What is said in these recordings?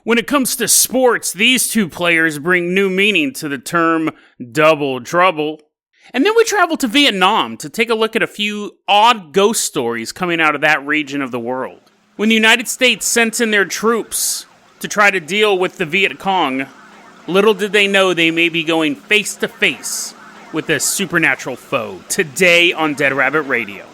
When it comes to sports, these two players bring new meaning to the term double trouble. And then we travel to Vietnam to take a look at a few odd ghost stories coming out of that region of the world. When the United States sent in their troops to try to deal with the Viet Cong, little did they know they may be going face to face with a supernatural foe. Today on Dead Rabbit Radio.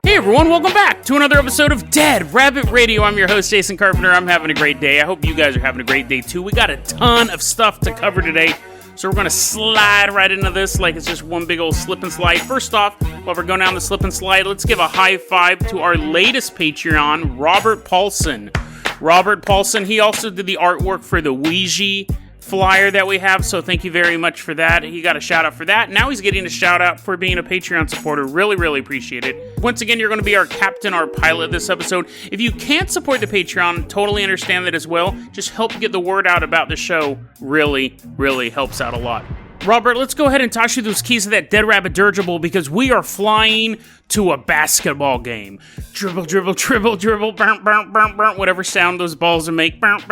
Hey everyone, welcome back to another episode of Dead Rabbit Radio. I'm your host, Jason Carpenter. I'm having a great day. I hope you guys are having a great day too. We got a ton of stuff to cover today, so we're going to slide right into this like it's just one big old slip and slide. First off, while we're going down the slip and slide, let's give a high five to our latest Patreon, Robert Paulson. Robert Paulson, he also did the artwork for the Ouija flyer that we have, so thank you very much for that. He got a shout out for that. Now he's getting a shout out for being a Patreon supporter. Really appreciate it. Once again, you're going to be our captain, our pilot this episode. If you can't support the Patreon, totally understand that as well. Just help get the word out about the show. Really helps out a lot. Robert, let's go ahead and toss you those keys to that Dead Rabbit dirigible because we are flying to a basketball game. Dribble, bounce, whatever sound those balls make. Bounce.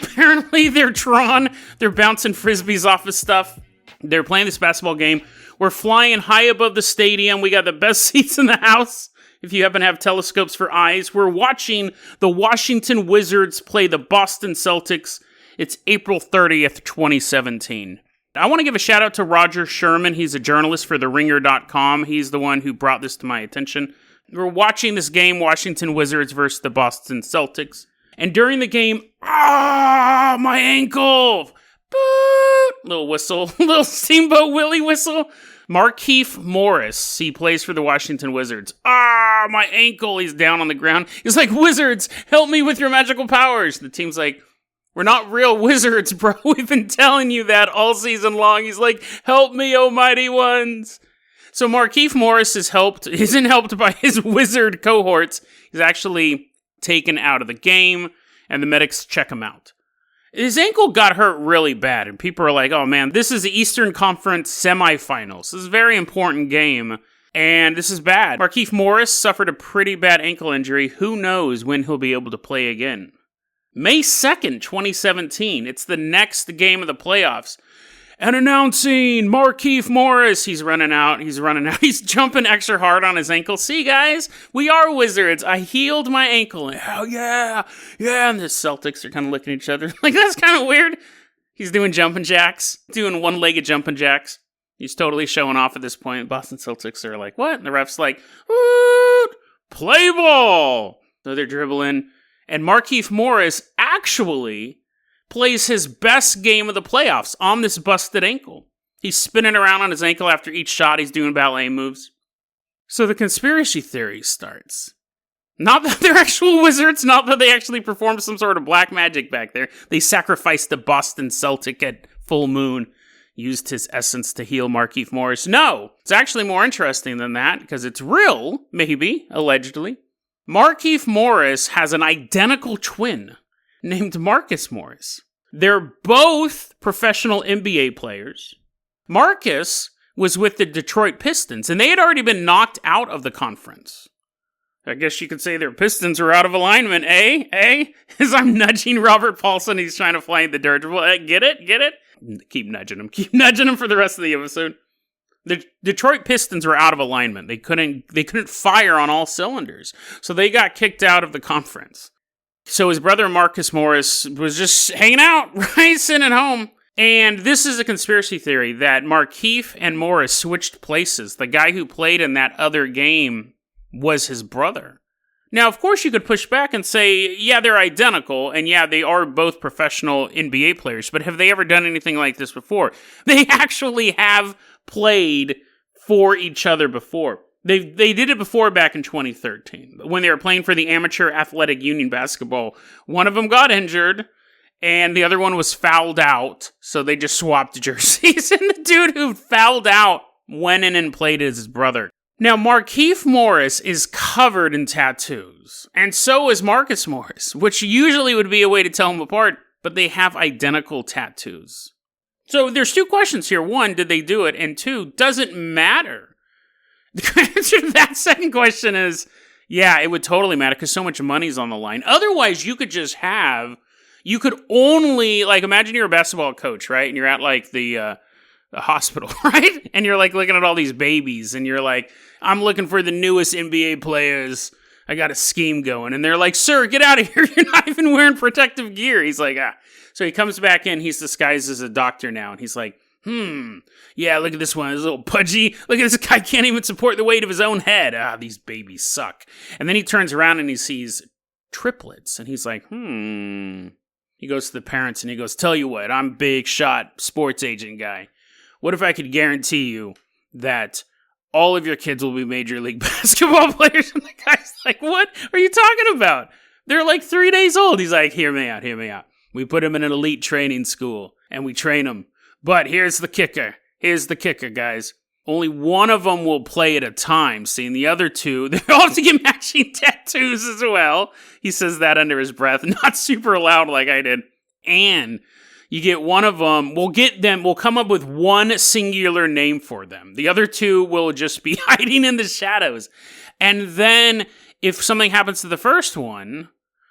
Apparently they're Tron. They're bouncing frisbees off of stuff. They're playing this basketball game. We're flying high above the stadium. We got the best seats in the house. If you happen to have telescopes for eyes, we're watching the Washington Wizards play the Boston Celtics. It's April 30th, 2017. I want to give a shout out to Roger Sherman. He's a journalist for TheRinger.com. He's the one who brought this to my attention. We're watching this game, Washington Wizards versus the Boston Celtics. And during the game, my ankle! Boop! Little whistle, little Steamboat Willie whistle. Markieff Morris, he plays for the Washington Wizards. My ankle! He's down on the ground. He's like, Wizards, help me with your magical powers. The team's like, we're not real wizards, bro. We've been telling you that all season long. He's like, help me, oh mighty ones. So Markieff Morris isn't helped by his wizard cohorts. He's actually taken out of the game, and the medics check him out. His ankle got hurt really bad, and people are like, oh man, this is the Eastern Conference Semifinals. This is a very important game, and this is bad. Markieff Morris suffered a pretty bad ankle injury. Who knows when he'll be able to play again? May 2nd, 2017. It's the next game of the playoffs. And announcing Markieff Morris. He's running out. He's jumping extra hard on his ankle. See, guys, we are wizards. I healed my ankle. Oh, yeah. And the Celtics are kind of looking at each other. Like, that's kind of weird. He's doing jumping jacks, doing one-legged jumping jacks. He's totally showing off at this point. Boston Celtics are like, what? And the ref's like, play ball. So they're dribbling. And Markieff Morris actually plays his best game of the playoffs on this busted ankle. He's spinning around on his ankle after each shot. He's doing ballet moves. So the conspiracy theory starts. Not that they're actual wizards, not that they actually performed some sort of black magic back there. They sacrificed the Boston Celtic at full moon, used his essence to heal Markieff Morris. No, it's actually more interesting than that, because it's real, maybe, allegedly. Markieff Morris has an identical twin named Marcus Morris. They're both professional NBA players. Marcus was with the Detroit Pistons, and they had already been knocked out of the conference. I guess you could say their Pistons were out of alignment, eh? As I'm nudging Robert Paulson, he's trying to fly in the dirigible. Get it? Keep nudging him for the rest of the episode. The Detroit Pistons were out of alignment. They couldn't fire on all cylinders, so they got kicked out of the conference. So his brother Marcus Morris was just hanging out, right, sitting at home. And this is a conspiracy theory that Markieff and Morris switched places. The guy who played in that other game was his brother. Now, of course, you could push back and say, yeah, they're identical, and yeah, they are both professional NBA players, but have they ever done anything like this before? They actually have played for each other before. They did it before back in 2013. When they were playing for the Amateur Athletic Union basketball, one of them got injured, and the other one was fouled out, so they just swapped jerseys, and the dude who fouled out went in and played as his brother. Now, Markieff Morris is covered in tattoos, and so is Marcus Morris, which usually would be a way to tell them apart, but they have identical tattoos. So there's two questions here. One, did they do it? And two, does it matter? The answer to that second question is, yeah, it would totally matter because so much money's on the line. Otherwise, you could only, like, imagine you're a basketball coach, right? And you're at, like, the hospital, right? And you're, like, looking at all these babies, and you're like, I'm looking for the newest NBA players. I got a scheme going. And they're like, sir, get out of here. You're not even wearing protective gear. He's like, ah. So he comes back in. He's disguised as a doctor now. And he's like, yeah, look at this one. It's a little pudgy. Look at this guy. Can't even support the weight of his own head. Ah, these babies suck. And then he turns around and he sees triplets. And he's like, He goes to the parents and he goes, tell you what, I'm big shot sports agent guy. What if I could guarantee you that all of your kids will be Major League Basketball players? And the guy's like, what are you talking about? They're like 3 days old. He's like, hear me out. We put them in an elite training school and we train them. But here's the kicker, guys. Only one of them will play at a time. See, and the other two, they all have to get matching tattoos as well. He says that under his breath, not super loud like I did. And you get one of them, we'll come up with one singular name for them. The other two will just be hiding in the shadows. And then if something happens to the first one,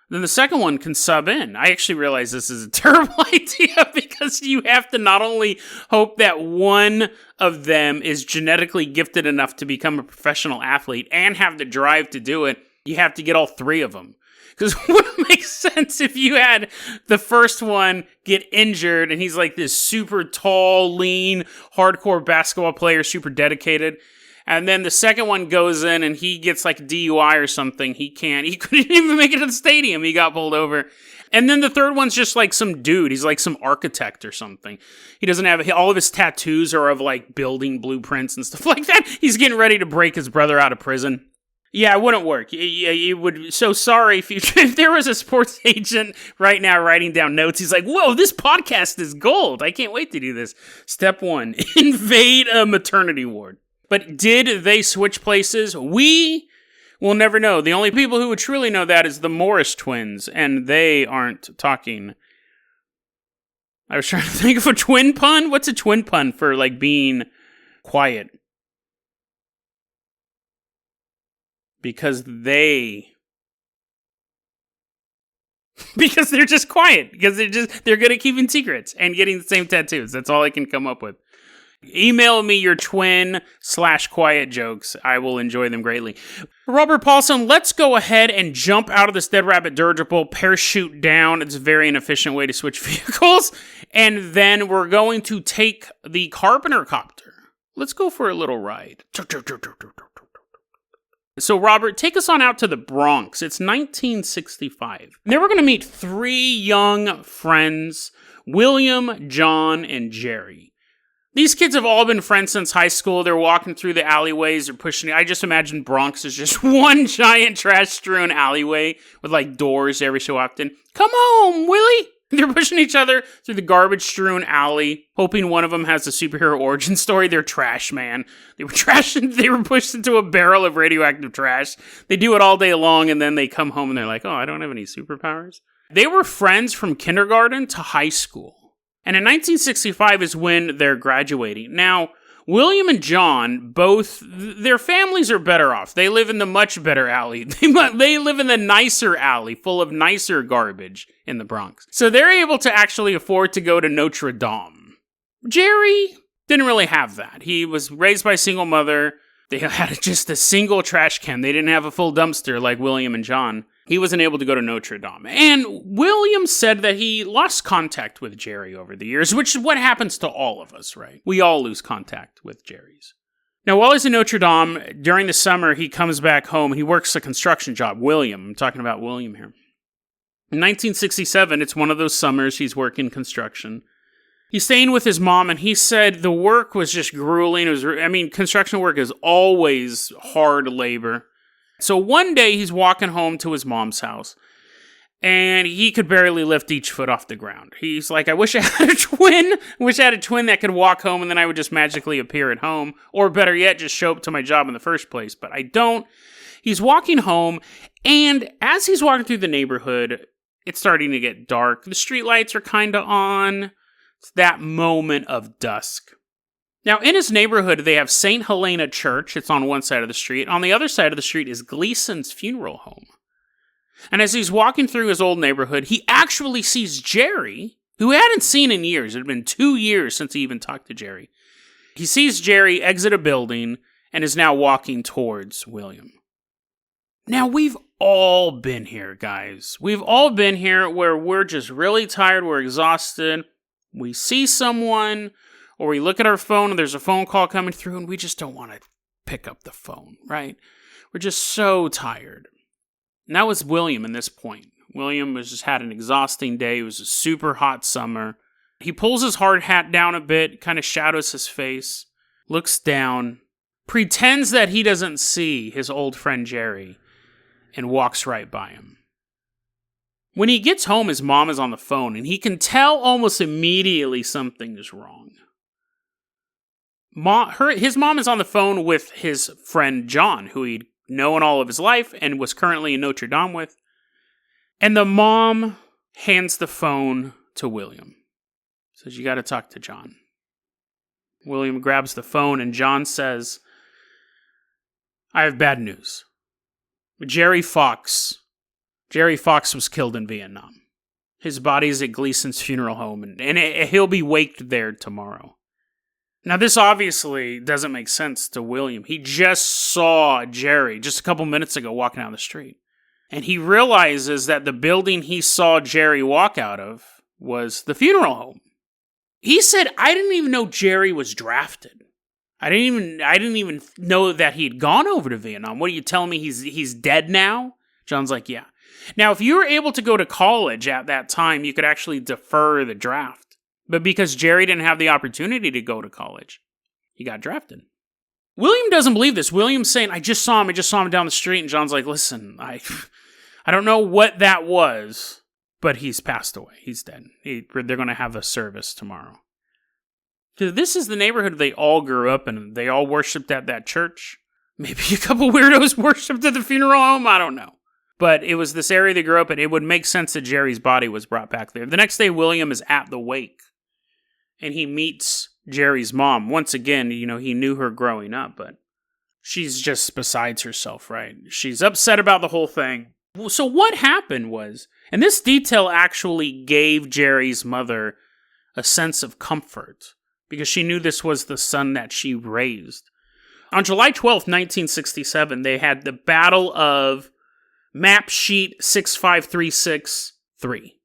then the second one can sub in. I actually realize this is a terrible idea because you have to not only hope that one of them is genetically gifted enough to become a professional athlete and have the drive to do it, you have to get all three of them. Because it wouldn't make sense if you had the first one get injured and he's like this super tall, lean, hardcore basketball player, super dedicated. And then the second one goes in and he gets like DUI or something. He couldn't even make it to the stadium. He got pulled over. And then the third one's just like some dude. He's like some architect or something. He doesn't have, all of his tattoos are of like building blueprints and stuff like that. He's getting ready to break his brother out of prison. Yeah, it wouldn't work. It would. So sorry if there was a sports agent right now writing down notes. He's like, whoa, this podcast is gold. I can't wait to do this. Step 1, invade a maternity ward. But did they switch places? We will never know. The only people who would truly know that is the Morris twins, and they aren't talking. I was trying to think of a twin pun. What's a twin pun for, like, being quiet? Because they're just quiet. Because they're good at keeping secrets and getting the same tattoos. That's all I can come up with. Email me your twin/quiet jokes. I will enjoy them greatly. Robert Paulson, let's go ahead and jump out of this Dead Rabbit dirigible, parachute down. It's a very inefficient way to switch vehicles. And then we're going to take the Carpenter copter. Let's go for a little ride. So, Robert, take us on out to the Bronx. It's 1965. There we're going to meet 3 young friends, William, John, and Jerry. These kids have all been friends since high school. They're walking through the alleyways. They're pushing. I just imagine Bronx is just one giant trash-strewn alleyway with, like, doors every so often. Come home, Willie! They're pushing each other through the garbage-strewn alley, hoping one of them has a superhero origin story. They're trash, man. They were pushed into a barrel of radioactive trash. They do it all day long, and then they come home and they're like, oh, I don't have any superpowers. They were friends from kindergarten to high school. And in 1965 is when they're graduating. Now, William and John, both, their families are better off. They live in the much better alley. They live in the nicer alley, full of nicer garbage in the Bronx. So they're able to actually afford to go to Notre Dame. Jerry didn't really have that. He was raised by a single mother. They had just a single trash can. They didn't have a full dumpster like William and John. He wasn't able to go to Notre Dame. And William said that he lost contact with Jerry over the years, which is what happens to all of us, right? We all lose contact with Jerry's. Now, while he's in Notre Dame, during the summer, he comes back home. He works a construction job. William, I'm talking about William here. In 1967, it's one of those summers he's working construction. He's staying with his mom, and he said the work was just grueling. Construction work is always hard labor. So one day he's walking home to his mom's house, and he could barely lift each foot off the ground. He's like, I wish I had a twin. I wish I had a twin that could walk home, and then I would just magically appear at home. Or better yet, just show up to my job in the first place. But I don't. He's walking home, and as he's walking through the neighborhood, it's starting to get dark. The streetlights are kind of on. It's that moment of dusk. Now, in his neighborhood, they have St. Helena Church. It's on one side of the street. On the other side of the street is Gleason's funeral home. And as he's walking through his old neighborhood, he actually sees Jerry, who he hadn't seen in years. It had been 2 years since he even talked to Jerry. He sees Jerry exit a building and is now walking towards William. Now, we've all been here, guys. We've all been here where we're just really tired, we're exhausted. We see someone, or we look at our phone and there's a phone call coming through and we just don't want to pick up the phone, right? We're just so tired. And that was William in this point. William was just had an exhausting day. It was a super hot summer. He pulls his hard hat down a bit, kind of shadows his face, looks down, pretends that he doesn't see his old friend Jerry, and walks right by him. When he gets home, his mom is on the phone, and he can tell almost immediately something is wrong. His mom is on the phone with his friend John, who he'd known all of his life and was currently in Notre Dame with. And the mom hands the phone to William. Says, you got to talk to John. William grabs the phone and John says, I have bad news. Jerry Fox was killed in Vietnam. His body is at Gleason's funeral home, and he'll be waked there tomorrow. Now, this obviously doesn't make sense to William. He just saw Jerry just a couple minutes ago walking down the street. And he realizes that the building he saw Jerry walk out of was the funeral home. He said, I didn't even know Jerry was drafted. I didn't even know that he'd gone over to Vietnam. What are you telling me? He's dead now? John's like, yeah. Now, if you were able to go to college at that time, you could actually defer the draft. But because Jerry didn't have the opportunity to go to college, he got drafted. William doesn't believe this. William's saying, I just saw him down the street. And John's like, listen, I don't know what that was, but he's passed away. He's dead. They're going to have a service tomorrow. This is the neighborhood they all grew up in. They all worshipped at that church. Maybe a couple weirdos worshipped at the funeral home. I don't know. But it was this area they grew up in. It would make sense that Jerry's body was brought back there. The next day, William is at the wake. And he meets Jerry's mom. Once again, he knew her growing up, but she's just besides herself, right? She's upset about the whole thing. So what happened was, and this detail actually gave Jerry's mother a sense of comfort, because she knew this was the son that she raised. On July 12th, 1967, they had the Battle of Map Sheet 65363.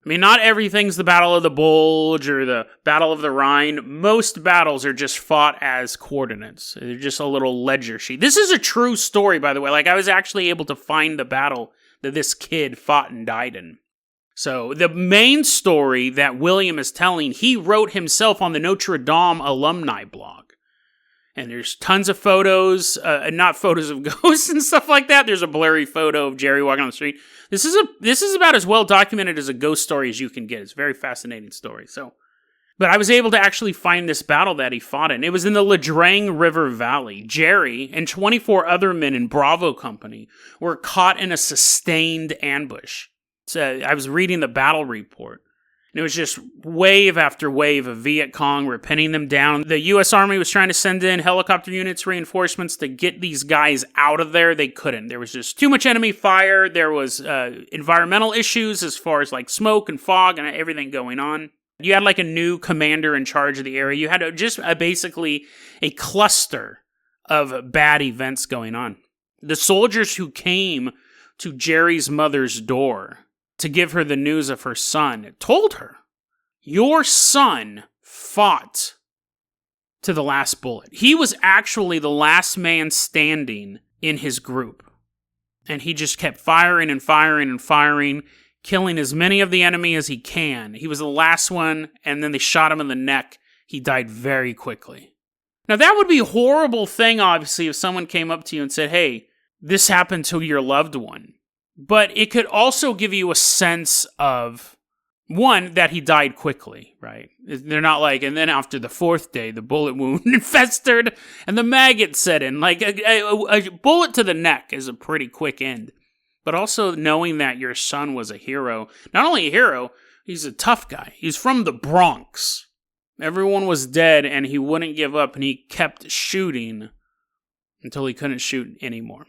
I mean, not everything's the Battle of the Bulge or the Battle of the Rhine. Most battles are just fought as coordinates. They're just a little ledger sheet. This is a true story, by the way. I was actually able to find the battle that this kid fought and died in. So the main story that William is telling, he wrote himself on the Notre Dame alumni blog. And there's tons of photos, not photos of ghosts and stuff like that. There's a blurry photo of Jerry walking on the street. This is about as well documented as a ghost story as you can get. It's a very fascinating story. But I was able to actually find this battle that he fought in. It was in the Ladrang River Valley. Jerry and 24 other men in Bravo Company were caught in a sustained ambush. So I was reading the battle report. And it was just wave after wave of Viet Cong. We're pinning them down. The U.S. Army was trying to send in helicopter units, reinforcements to get these guys out of there. They couldn't. There was just too much enemy fire. There was environmental issues as far as smoke and fog and everything going on. You had a new commander in charge of the area. You had basically a cluster of bad events going on. The soldiers who came to Jerry's mother's door to give her the news of her son told her, your son fought to the last bullet. He was actually the last man standing in his group. And he just kept firing and firing and firing, killing as many of the enemy as he can. He was the last one, and then they shot him in the neck. He died very quickly. Now, that would be a horrible thing, obviously, if someone came up to you and said, hey, this happened to your loved one. But it could also give you a sense of, one, that he died quickly, right? They're not and then after the fourth day, the bullet wound festered and the maggot set in. A bullet to the neck is a pretty quick end. But also knowing that your son was a hero. Not only a hero, he's a tough guy. He's from the Bronx. Everyone was dead, and he wouldn't give up, and he kept shooting until he couldn't shoot anymore.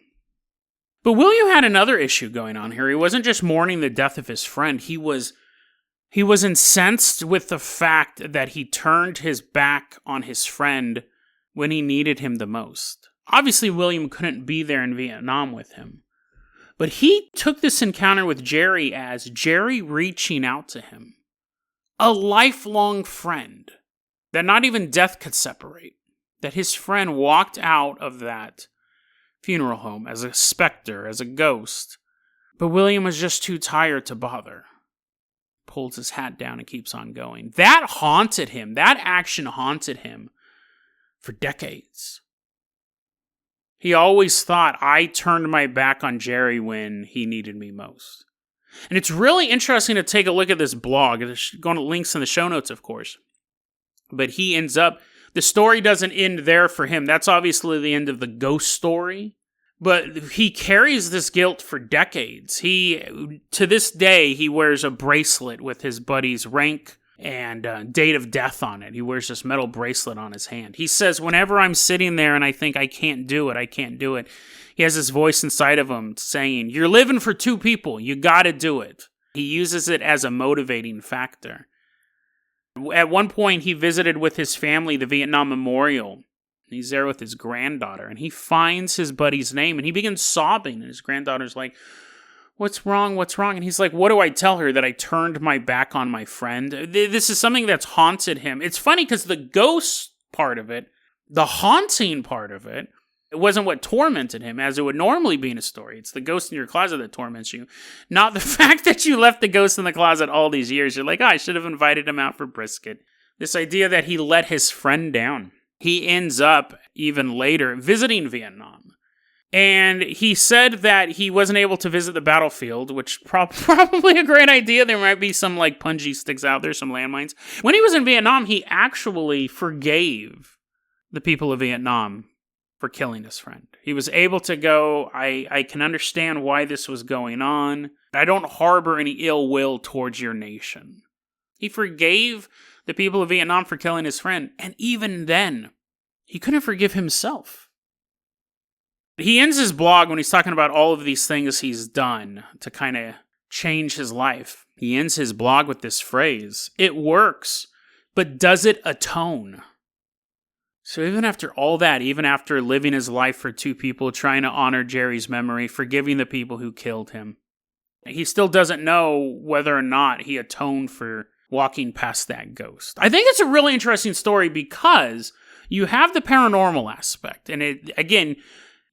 But William had another issue going on here. He wasn't just mourning the death of his friend. He was incensed with the fact that he turned his back on his friend when he needed him the most. Obviously, William couldn't be there in Vietnam with him. But he took this encounter with Jerry as Jerry reaching out to him. A lifelong friend that not even death could separate. That his friend walked out of that funeral home as a specter, as a ghost. But William was just too tired to bother. Pulls his hat down and keeps on going. That haunted him. That action haunted him for decades. He always thought, I turned my back on Jerry when he needed me most. And it's really interesting to take a look at this blog. There's going to links in the show notes, of course. But he ends up, the story doesn't end there for him. That's obviously the end of the ghost story. But he carries this guilt for decades. To this day, he wears a bracelet with his buddy's rank and date of death on it. He wears this metal bracelet on his hand. He says, whenever I'm sitting there and I think I can't do it, he has this voice inside of him saying, you're living for two people. You got to do it. He uses it as a motivating factor. At one point, he visited with his family the Vietnam Memorial. He's there with his granddaughter, and he finds his buddy's name, and he begins sobbing, and his granddaughter's like, what's wrong? And he's like, what do I tell her? That I turned my back on my friend? This is something that's haunted him. It's funny because the ghost part of it, the haunting part of it, it wasn't what tormented him, as it would normally be in a story. It's the ghost in your closet that torments you. Not the fact that you left the ghost in the closet all these years. You're like, I should have invited him out for brisket. This idea that he let his friend down. He ends up, even later, visiting Vietnam. And he said that he wasn't able to visit the battlefield, which probably a great idea. There might be some like punji sticks out there, some landmines. When he was in Vietnam, he actually forgave the people of Vietnam for killing his friend. He was able to go, I can understand why this was going on. I don't harbor any ill will towards your nation. He forgave the people of Vietnam for killing his friend, and even then, he couldn't forgive himself. He ends his blog when he's talking about all of these things he's done to kind of change his life. He ends his blog with this phrase, it works, but does it atone? So even after all that, even after living his life for two people, trying to honor Jerry's memory, forgiving the people who killed him, he still doesn't know whether or not he atoned for walking past that ghost. I think it's a really interesting story because you have the paranormal aspect. And again,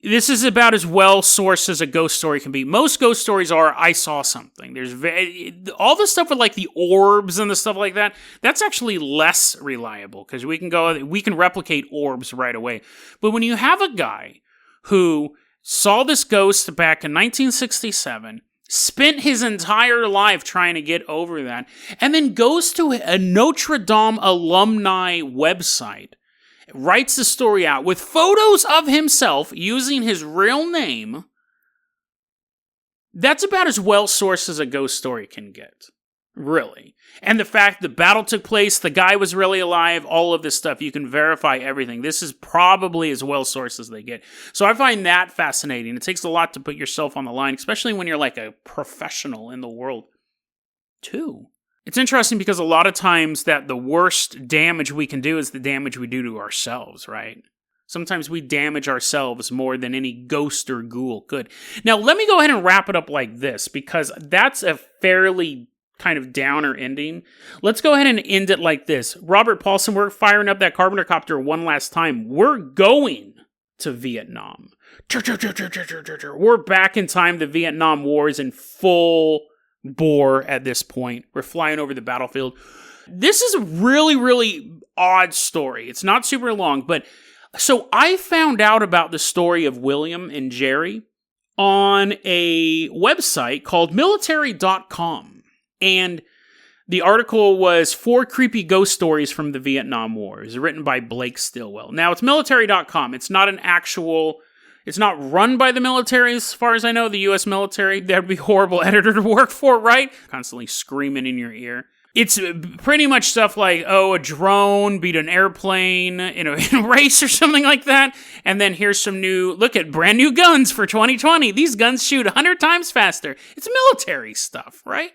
this is about as well sourced as a ghost story can be. Most ghost stories are, I saw something. There's all the stuff with like the orbs and the stuff like that, that's actually less reliable because we can replicate orbs right away. But when you have a guy who saw this ghost back in 1967, spent his entire life trying to get over that, and then goes to a Notre Dame alumni website, writes the story out with photos of himself using his real name, that's about as well sourced as a ghost story can get. Really. And the fact the battle took place, the guy was really alive, all of this stuff, you can verify everything. This is probably as well sourced as they get. So I find that fascinating. It takes a lot to put yourself on the line, especially when you're like a professional in the world, too. It's interesting because a lot of times that the worst damage we can do is the damage we do to ourselves, right? Sometimes we damage ourselves more than any ghost or ghoul could. Now, let me go ahead and wrap it up like this, because that's a fairly kind of downer ending. Let's go ahead and end it like this. Robert Paulson, we're firing up that Carpenter copter one last time. We're going to Vietnam. We're back in time. The Vietnam War is in full bore at this point. We're flying over the battlefield. This is a really, really odd story. It's not super long, but so I found out about the story of William and Jerry on a website called military.com. And the article was 4 creepy ghost stories from the Vietnam War. It's written by Blake Stillwell. Now, it's military.com. It's not it's not run by the military as far as I know, the U.S. military. That would be a horrible editor to work for, right? Constantly screaming in your ear. it's pretty much stuff like, a drone beat an airplane in a race or something like that. And then here's some brand new guns for 2020. These guns shoot 100 times faster. It's military stuff, right?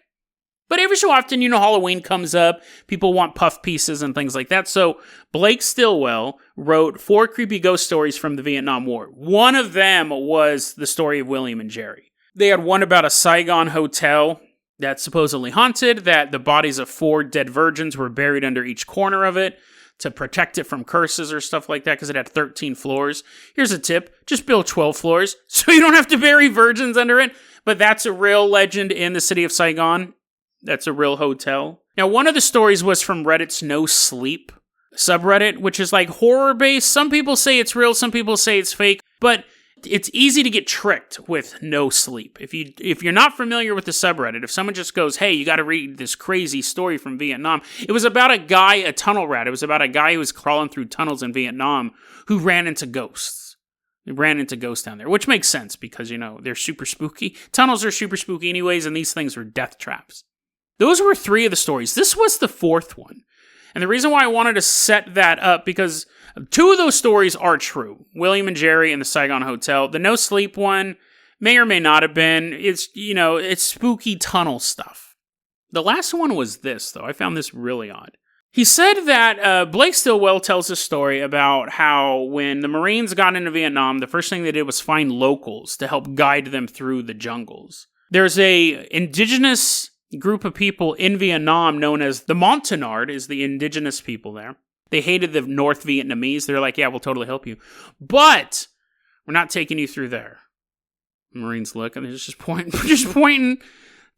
But every so often, Halloween comes up. People want puff pieces and things like that. So Blake Stillwell wrote 4 creepy ghost stories from the Vietnam War. One of them was the story of William and Jerry. They had one about a Saigon hotel that's supposedly haunted, that the bodies of 4 dead virgins were buried under each corner of it to protect it from curses or stuff like that, because it had 13 floors. Here's a tip. Just build 12 floors so you don't have to bury virgins under it. But that's a real legend in the city of Saigon. That's a real hotel. Now, one of the stories was from Reddit's No Sleep subreddit, which is like horror-based. Some people say it's real, some people say it's fake, but it's easy to get tricked with No Sleep. If you're not familiar with the subreddit, if someone just goes, hey, you got to read this crazy story from Vietnam. It was about a tunnel rat. It was about a guy who was crawling through tunnels in Vietnam who ran into ghosts. He ran into ghosts down there, which makes sense because, they're super spooky. Tunnels are super spooky anyways, and these things were death traps. Those were 3 of the stories. This was the 4th one. And the reason why I wanted to set that up, because 2 of those stories are true. William and Jerry and the Saigon Hotel. The No Sleep one may or may not have been. It's, it's spooky tunnel stuff. The last one was this, though. I found this really odd. He said that Blake Stillwell tells a story about how when the Marines got into Vietnam, the first thing they did was find locals to help guide them through the jungles. There's a indigenous group of people in Vietnam known as the Montagnard, is the indigenous people there. They hated the North Vietnamese. They're like, yeah, we'll totally help you, but we're not taking you through there. The Marines look and they're just pointing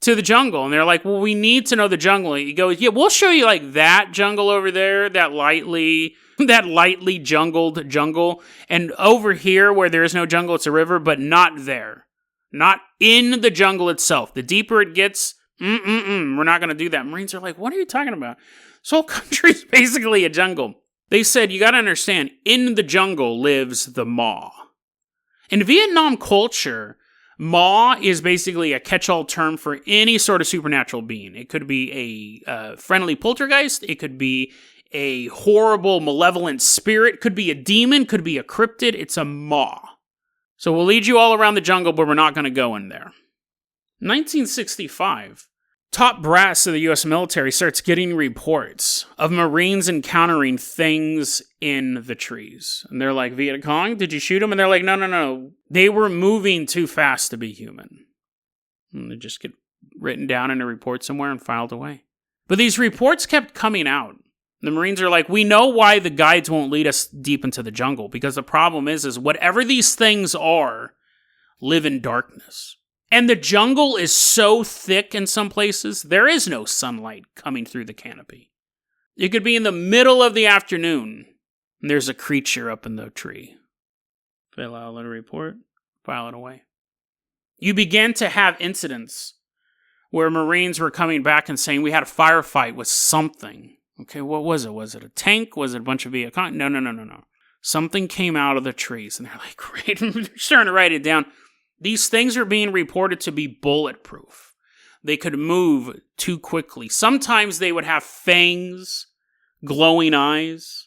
to the jungle, and they're like, well, we need to know the jungle. And he goes, yeah, we'll show you like that jungle over there, that lightly jungled jungle, and over here where there is no jungle, it's a river, but not there, not in the jungle itself. The deeper it gets, we're not going to do that. Marines are like, what are you talking about? This whole country is basically a jungle. They said, you got to understand, in the jungle lives the Maw. In Vietnam culture, Maw is basically a catch-all term for any sort of supernatural being. It could be a friendly poltergeist. It could be a horrible, malevolent spirit. It could be a demon. Could be a cryptid. It's a Maw. So we'll lead you all around the jungle, but we're not going to go in there. 1965, top brass of the U.S. military starts getting reports of Marines encountering things in the trees. And they're like, Viet Cong, did you shoot them? And they're like, no. They were moving too fast to be human. And they just get written down in a report somewhere and filed away. But these reports kept coming out. The Marines are like, we know why the guides won't lead us deep into the jungle. Because the problem is whatever these things are, live in darkness. And the jungle is so thick in some places, there is no sunlight coming through the canopy. It could be in the middle of the afternoon, and there's a creature up in the tree. Fill out a report, file it away. You began to have incidents where Marines were coming back and saying, we had a firefight with something. Okay, what was it? Was it a tank? Was it a bunch of Viet Cong? No. Something came out of the trees, and they're like, great, they're starting to write it down. These things are being reported to be bulletproof. They could move too quickly. Sometimes they would have fangs, glowing eyes.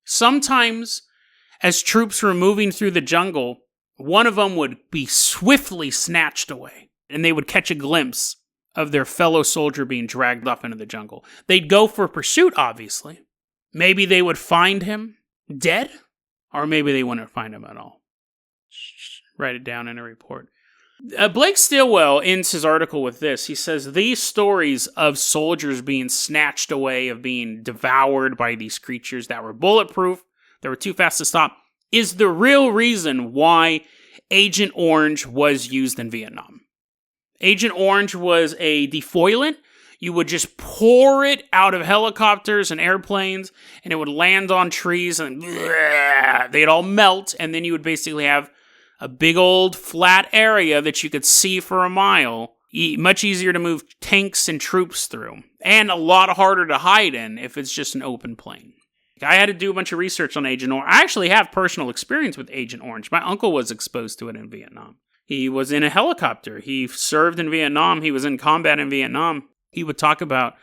Sometimes, as troops were moving through the jungle, one of them would be swiftly snatched away, and they would catch a glimpse of their fellow soldier being dragged off into the jungle. They'd go for pursuit, obviously. Maybe they would find him dead, or maybe they wouldn't find him at all. Write it down in a report. Blake Stillwell ends his article with this. He says, these stories of soldiers being snatched away, of being devoured by these creatures that were bulletproof, that were too fast to stop, is the real reason why Agent Orange was used in Vietnam. Agent Orange was a defoliant. You would just pour it out of helicopters and airplanes, and it would land on trees, and they'd all melt, and then you would basically have a big old flat area that you could see for a mile. Much easier to move tanks and troops through. And a lot harder to hide in if it's just an open plain. I had to do a bunch of research on Agent Orange. I actually have personal experience with Agent Orange. My uncle was exposed to it in Vietnam. He was in a helicopter. He served in Vietnam. He was in combat in Vietnam. He would talk about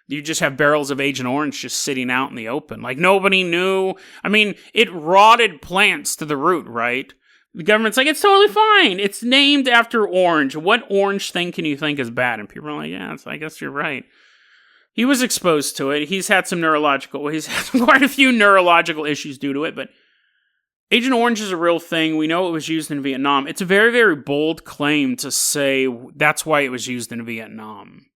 You just have barrels of Agent Orange just sitting out in the open. Like, nobody knew. I mean, it rotted plants to the root, right? The government's like, it's totally fine. It's named after orange. What orange thing can you think is bad? And people are like, yeah, I guess you're right. He was exposed to it. He's had quite a few neurological issues due to it, but Agent Orange is a real thing. We know it was used in Vietnam. It's a very, very bold claim to say that's why it was used in Vietnam,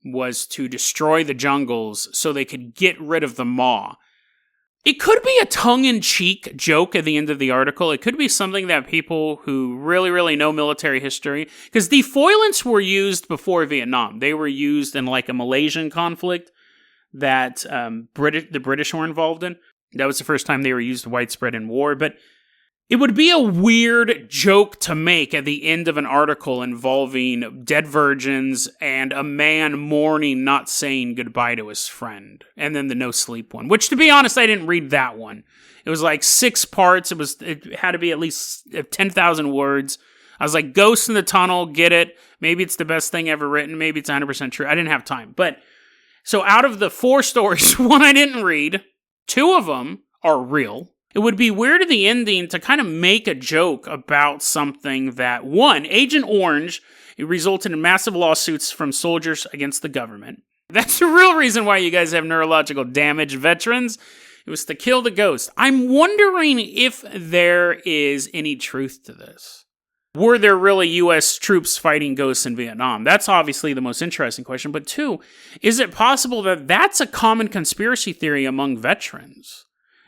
was to destroy the jungles so they could get rid of the maw. It could be a tongue-in-cheek joke at the end of the article. It could be something that people who really, really know military history, because defoilants were used before Vietnam. They were used in like a Malaysian conflict that the British were involved in. That was the first time they were used widespread in war, but it would be a weird joke to make at the end of an article involving dead virgins and a man mourning, not saying goodbye to his friend. And then the no sleep one, which, to be honest, I didn't read that one. It was like 6 parts. It had to be at least 10,000 words. I was like, Ghost in the Tunnel, get it. Maybe it's the best thing ever written. Maybe it's 100% true. I didn't have time. But so out of the 4 stories, one I didn't read, 2 of them are real. It would be weird at the ending to kind of make a joke about something that, one, Agent Orange, it resulted in massive lawsuits from soldiers against the government. That's the real reason why you guys have neurological damage, veterans. It was to kill the ghost. I'm wondering if there is any truth to this. Were there really U.S. troops fighting ghosts in Vietnam? That's obviously the most interesting question. But 2, is it possible that that's a common conspiracy theory among veterans?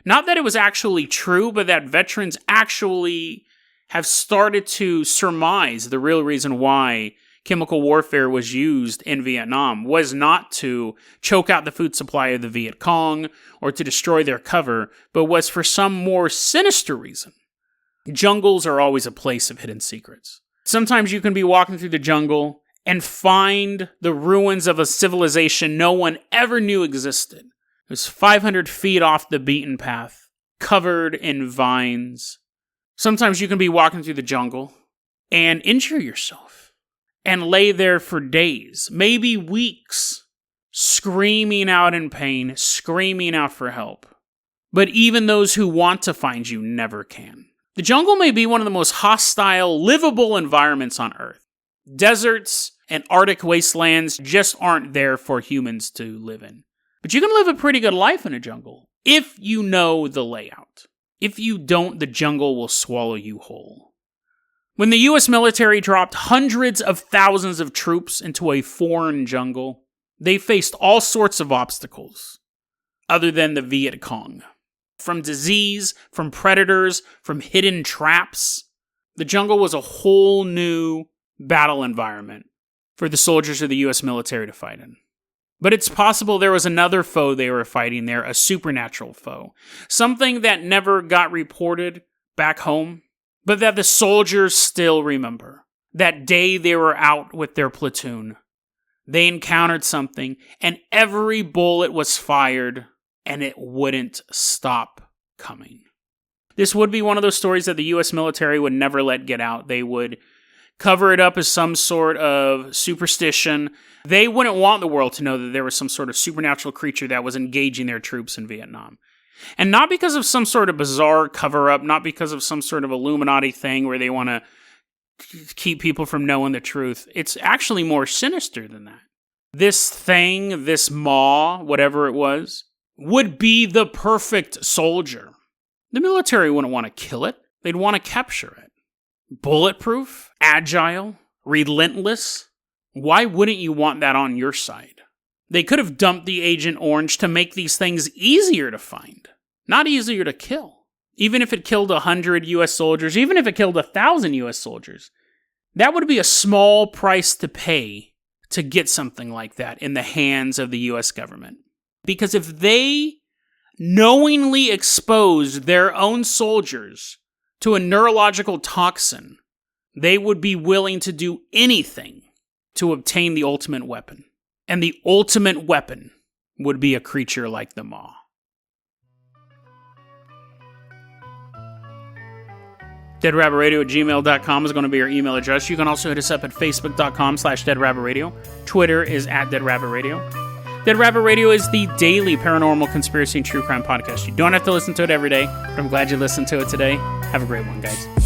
Not that it was actually true, but that veterans actually have started to surmise the real reason why chemical warfare was used in Vietnam was not to choke out the food supply of the Viet Cong or to destroy their cover, but was for some more sinister reason. Jungles are always a place of hidden secrets. Sometimes you can be walking through the jungle and find the ruins of a civilization no one ever knew existed. It was 500 feet off the beaten path, covered in vines. Sometimes you can be walking through the jungle and injure yourself and lay there for days, maybe weeks, screaming out in pain, screaming out for help. But even those who want to find you never can. The jungle may be one of the most hostile, livable environments on Earth. Deserts and Arctic wastelands just aren't there for humans to live in. But you can live a pretty good life in a jungle, if you know the layout. If you don't, the jungle will swallow you whole. When the U.S. military dropped hundreds of thousands of troops into a foreign jungle, they faced all sorts of obstacles, other than the Viet Cong. From disease, from predators, from hidden traps. The jungle was a whole new battle environment for the soldiers of the U.S. military to fight in. But it's possible there was another foe they were fighting there, a supernatural foe. Something that never got reported back home, but that the soldiers still remember. That day they were out with their platoon. They encountered something, and every bullet was fired, and it wouldn't stop coming. This would be one of those stories that the U.S. military would never let get out. They would cover it up as some sort of superstition. They wouldn't want the world to know that there was some sort of supernatural creature that was engaging their troops in Vietnam. And not because of some sort of bizarre cover-up, not because of some sort of Illuminati thing where they want to keep people from knowing the truth. It's actually more sinister than that. This thing, this maw, whatever it was, would be the perfect soldier. The military wouldn't want to kill it. They'd want to capture it. Bulletproof, agile, relentless. Why wouldn't you want that on your side? They could have dumped the Agent Orange to make these things easier to find, not easier to kill. Even if it killed 100 U.S. soldiers, even if it killed 1,000 U.S. soldiers, that would be a small price to pay to get something like that in the hands of the U.S. government. Because if they knowingly exposed their own soldiers to a neurological toxin, they would be willing to do anything to obtain the ultimate weapon. And the ultimate weapon would be a creature like the Maw. DeadRabbitRadio@gmail.com is going to be our email address. You can also hit us up at Facebook.com/DeadRabbitRadio. Twitter is @DeadRabbitRadio. Dead Rabbit Radio is the daily paranormal conspiracy and true crime podcast. You don't have to listen to it every day, but I'm glad you listened to it today. Have a great one, guys.